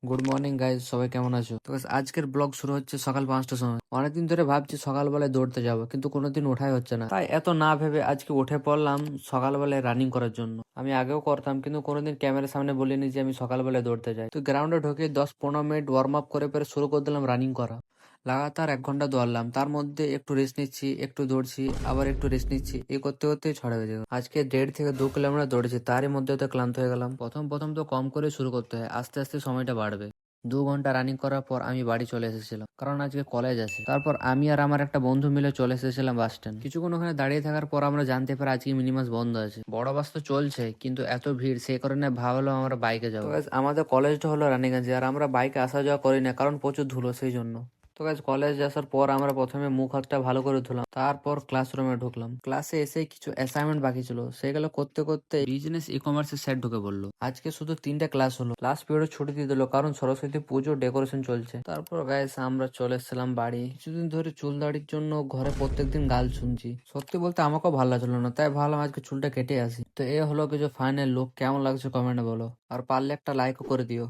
Good morning guys, সবাই কেমন আছো? তো guys, আজকের ব্লগ শুরু হচ্ছে সকাল 5টার সময়। অনেকদিন ধরে ভাবছি সকালবেলায় দৌড়তে যাব, কিন্তু কোনোদিন ওঠাই হচ্ছে না। তাই এত না ভেবে আজকে উঠে পড়লাম সকালবেলায় রানিং করার জন্য। আমি আগেও করতাম, কিন্তু কোনোদিন ক্যামেরার সামনে বলিনি যে আমি সকালবেলায় দৌড়তে যাই। তো গ্রাউন্ডে ঢুকে 10-15 মিনিট ওয়ার্ম আপ করে পরে শুরু করে দিলাম রানিং করা। লাগাতার 1 ঘন্টা দৌড়লাম, তার মধ্যে একটু রেস্ট নিচ্ছি, একটু দৌড়ছি, আবার একটু রেস্ট নিচ্ছি, এই করতে করতেই 6টা বেজে গেল। আজকে 1.5 থেকে 2 কিলোমিটার দৌড়েছি, তারই মধ্যে তো ক্লান্ত হয়ে গেলাম। প্রথম প্রথম তো কম করে শুরু করতে হয়, আস্তে আস্তে সময়টা বাড়বে। 2 ঘন্টা রানিং করার পর আমি বাড়ি চলে এসেছিলাম, কারণ আজকে কলেজ আছে। তারপর আমি আর আমার একটা বন্ধু মিলে চলে এসেছিলাম বাস স্ট্যান্ড। কিছুক্ষণ ওখানে দাঁড়িয়ে থাকার পর আমরা জানতে পারি আজকে মিনিবাস বন্ধ আছে। বড় বাস তো চলছে, কিন্তু এত ভিড়, সেই কারণে ভাবলাম আমরা বাইকে যাবো। তো guys, আমাদের কলেজটা হলো রানীগঞ্জে, আর আমরা বাইকে আসা যাওয়া করি না, কারণ প্রচুর ধুলো, সেই জন্য। তো গাইজ, কলেজ আসার পর আমরা প্রথমে মুখ হাতটা ভালো করে ধুলাম, তারপর ক্লাসরুমে ঢুকলাম। ক্লাসে এসে কিছু অ্যাসাইনমেন্ট বাকি ছিল, সেগুলো করতে করতে বিজনেস ই কমার্সের সেট ঢুকে পড়লো। আজকে শুধু 3টে ক্লাস হলো, লাস্ট পিরিয়ড ছুটি দিয়ে দিল, কারণ সরস্বতী পুজো ডেকোরেশন চলছে। তারপর গাইস আমরা চলে এসেছিলাম বাড়ি। কিছুদিন ধরে চুল দাড়ির জন্য ঘরে প্রত্যেকদিন গাল শুনছি। সত্যি বলতে আমাকেও ভালো লাগছিল না, তাই ভাবলাম আজকে চুলটা কেটে আসি। তো এ হলো কিছু ফাইনাল লুক। কেমন লাগছে কমেন্টে বলো, আর পারলে একটা লাইকও করে দিও।